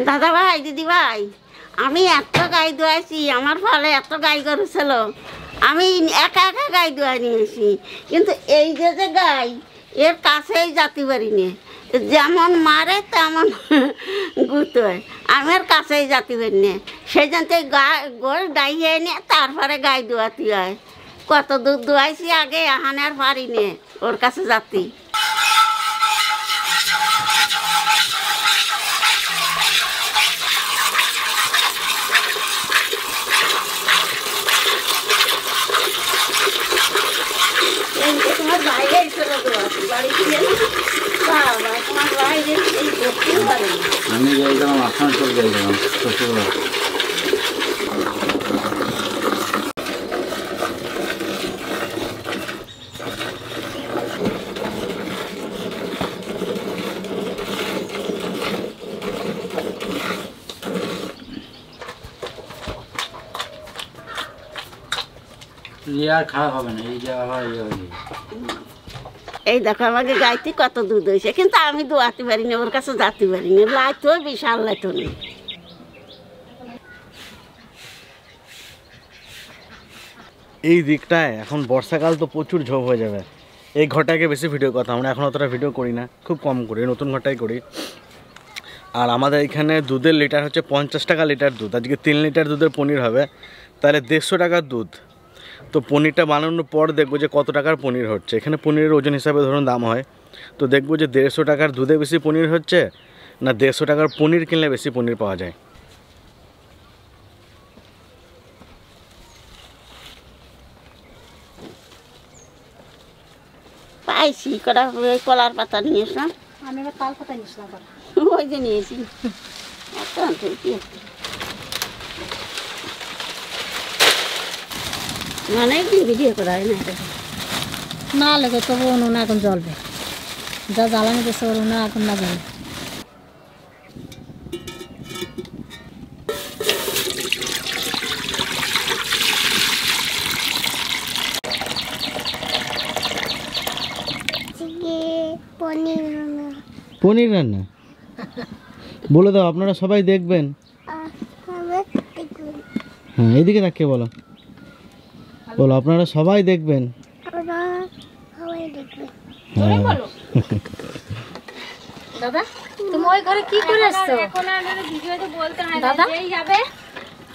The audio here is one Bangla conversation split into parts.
দাদা ভাই, দিদি ভাই, আমি এত গাই দোয়াইছি, আমার ফলে এত গাই গরু ছিল, আমি একা একা গাই দোয়াই নিয়েছি, কিন্তু এই যে যে গাই এর কাছেই যেতে পারিনি, যেমন মারে তেমন গুতোয়, আমি আর কাছেই যেতে পারিনি। সেই জন্য গোল ডাইয়ে নিয়ে তারপরে গাই দোয়াতে হয়। কত দূর দোয়াইছি আগে, এখানে আর পারিনি ওর কাছে যাতে। তোমার বাইরে তোমার বাইরে আমি যাইলাম আসানসোল, যাইলাম শ্বশুরবাড়ি। আর খারাপ হবে না, এই যে আবার এই দেখো আমাকে গাইতে কত দুধ হয়েছে, কিন্তু আমি দোয়াতে পারিনি, ওর কাছে যেতে পারিনি। লাইতো বিশাল লাইতো নেই। এই দিকটায় এখন বর্ষাকাল তো প্রচুর ঝোপ হয়ে যাবে। এই ঘরটাকে বেশি ভিডিও কথা, আমরা এখন অতটা ভিডিও করি না, খুব কম করি, নতুন ঘরটাই করি। আর আমাদের এখানে দুধের লিটার হচ্ছে 50 টাকা লিটার দুধ। আজকে 3 লিটার দুধের পনির হবে, তাহলে 150 টাকার দুধ। তো পনিরটা বানানোর পর দেখবো যে কত টাকার পনির হচ্ছে। এখানে পনিরের ওজন হিসাবে ধরুন দাম হয়, তো দেখবো যে 150 টাকার দুধে বেশি পনির হচ্ছে না 150 টাকার পনির কিনলে বেশি পনির পাওয়া যায়। পাইছি কটা কলার পাতা নিয়ে এসলাম, আমি এবার তাল পাতা নিয়েছিলাম, ওই যে নিয়েছি। মানে একদিন ভিডিও করা হয় না, না লেগে তবু উনুনে এখন জ্বলবে, যা জ্বালানি দিচ্ছে ওর উনুনে এখন না জ্বলবে। পনির রান্না বলে দাও, আপনারা সবাই দেখবেন। হ্যাঁ, এইদিকে তাকিয়ে বলো, বলো আপনারা সবাই দেখবেন। দাদা তুমি ওই ঘরে কি করে আসছো? এখন আর ভিডিওতে বলতে হয় না, যেই যাবে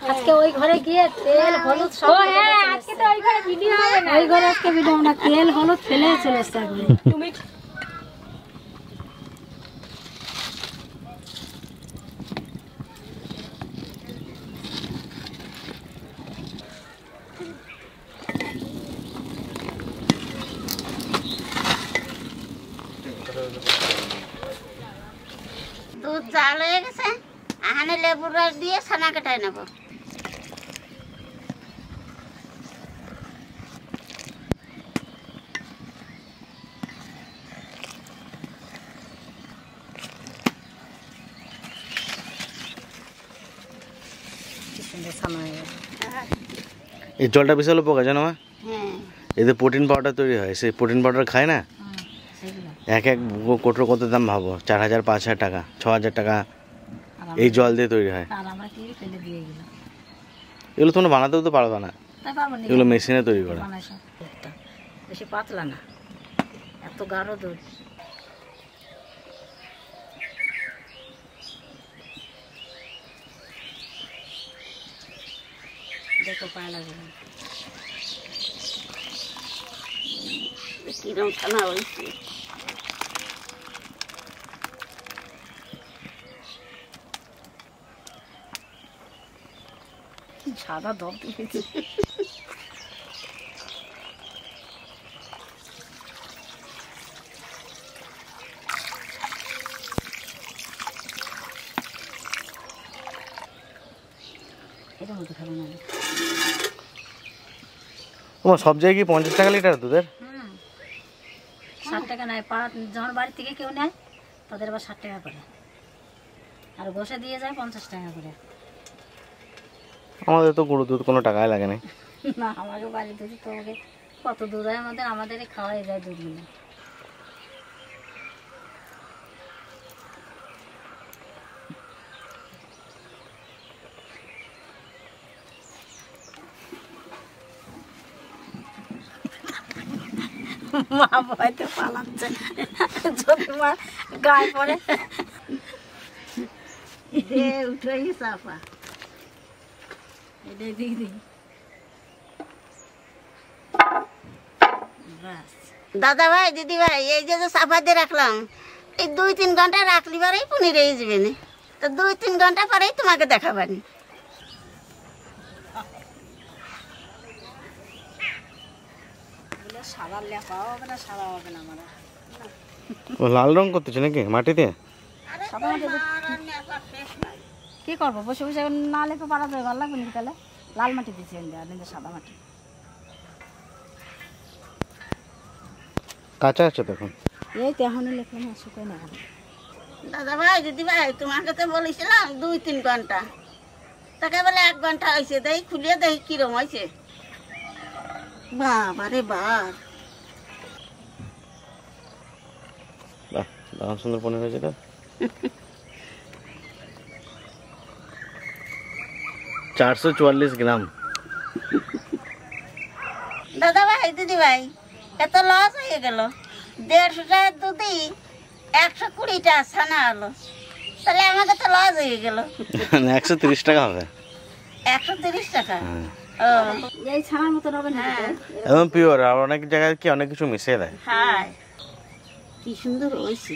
আজকে ওই ঘরে গিয়ে তেল হলুদ সব। হ্যাঁ, আজকে তো ওই ঘরে ভিডিও হবে না, ওই ঘরে আজকে ভিডিও না, তেল হলুদ ফেলে চলে আসছে একদম। তুমি দুধ জাল হয়ে গেছে, এখানে লেবুর রস দিয়ে ছানা কাটাই নেব। এই জলটা বিশাল উপকার জানো মা, হ্যাঁ, এতে প্রোটিন পাউডার তৈরি হয়। সেই প্রোটিন পাউডার খায় না, এক এক কোটোর কত দাম ভাবো, 4000 5000 টাকা 6000 টাকা এই জল দিয়ে তৈরি হয়। এগুলো তোমরা বানাতেও তো পারবে না, এগুলো মেশিনে তৈরি করা। বেশি পাতলা না, এত গাঢ় দুধ। দেখো পায়ে লাগবে কিরম ছানা হয়েছে। সাদা দম দিয়েছে। তোমার সব জায়গায় 50 টাকা লিটার দুধের? 60 টাকা নেয়, যখন বাড়ি থেকে কেউ নেয় তাদের আবার 60 টাকা করে, আর বসে দিয়ে যায় 50 টাকা করে। আমাদের তো গরু দুধ কোনো টাকাই লাগে না। না, আমাকে বাড়ি থেকে তোমাকে কত দুধ হয় আমাদের, আমাদের খাওয়াই যায় দুধগুলো। মা ভয়তে পালাচ্ছে যদি মা গায়ে পড়ে। উঠে চাপা এটা দিদি দাদা ভাই দিদি ভাই এই যে চাপা দিয়ে রাখলাম, এই 2-3 ঘন্টা রাখলি পরেই পনির হয়ে যাবে না। তো 2-3 ঘন্টা পরেই তোমাকে দেখাবানি। সারার লেখা হবে না, সারা হবে না আমার। ও লাল রং করতেছে নাকি মাটিতে? কি করবো, বসে বসে না লেপে পাড়া দেবে, ভালো লাগবে নাকি? তাহলে লাল মাটি দিচ্ছি সাদা মাটি। কাঁচা আছে তখন। এই তো এখনই লেখলাম, শুকাই না। দাদা ভাই দিদি ভাই তোমাকে তো বলেছিলাম 2-3 ঘন্টা, তাকে বলে 1 ঘন্টা হয়েছে। দেখি খুলিয়ে দেখি কিরম হয়েছে। বাবারে বাপ, বাহ, দারুণ সুন্দর পনির হয়েছে তো। 444 গ্রাম। দাদা ভাই দিদি ভাই এত লস হয়ে গেল। 150 টাকার দুধই 120টা ছানা হলো, তাহলে আমাকে তো লস হয়ে গেল। 130 টাকা হবে। 130 টাকা? ও এই ছানার মতন হবে না? একদম পিওর। আর অনেক জায়গায় কি অনেক কিছু মিশিয়ে দেয়। হ্যাঁ, কি সুন্দর হয়েছে।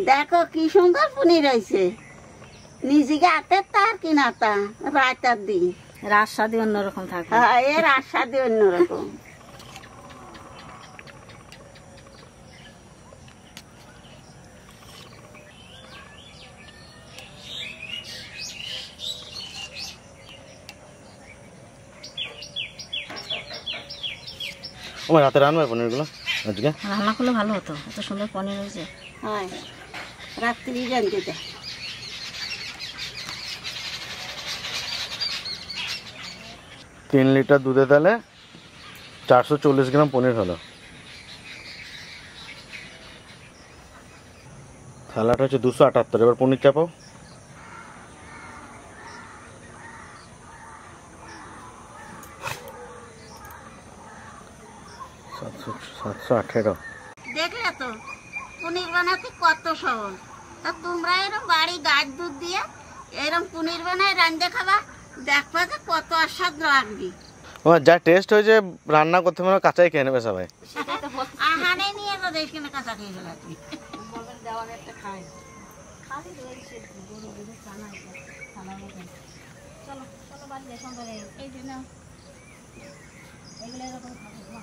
দেখো কি সুন্দর পনির হয়েছে। নিজেকে হাতের তার কিনা তা রায়তার দিন রাত সাথে অন্যরকম থাকে। হ্যাঁ, এর আস্বাদে অন্যরকম। আমার হাতে রান্নার পনিরগুলো আজকে রান্না করলে ভালো হতো, এত সুন্দর পনির হয়েছে। হ্যাঁ, রাত্রি জানতে দেয়। 3 লিটার দুধে তাহলে 440 গ্রাম পনির হলো। থালাটা হচ্ছে 278। এবার পনির চাপাও। 718। দেখলে তো পনির বানাতে কত সহজ। তা তোমরা এরকম বাড়ি গাছ দুধ দিয়ে এরকম পনির বানায় রান্না খাবা, দেখবা যে কত আস্বাদ লাগবে। ও যা টেস্ট হয়েছে, রান্না করতে মনে হয় কাঁচাই খেয়ে নেবে সবাই। আহারে নিয়ে তো দেখি না কাঁচা খেয়ে গেল। চলো চলো বাড়ি যাই, সন্ধ্যা হয়ে গেছে। এই যে নাও, এগুলো এরকম খাবো।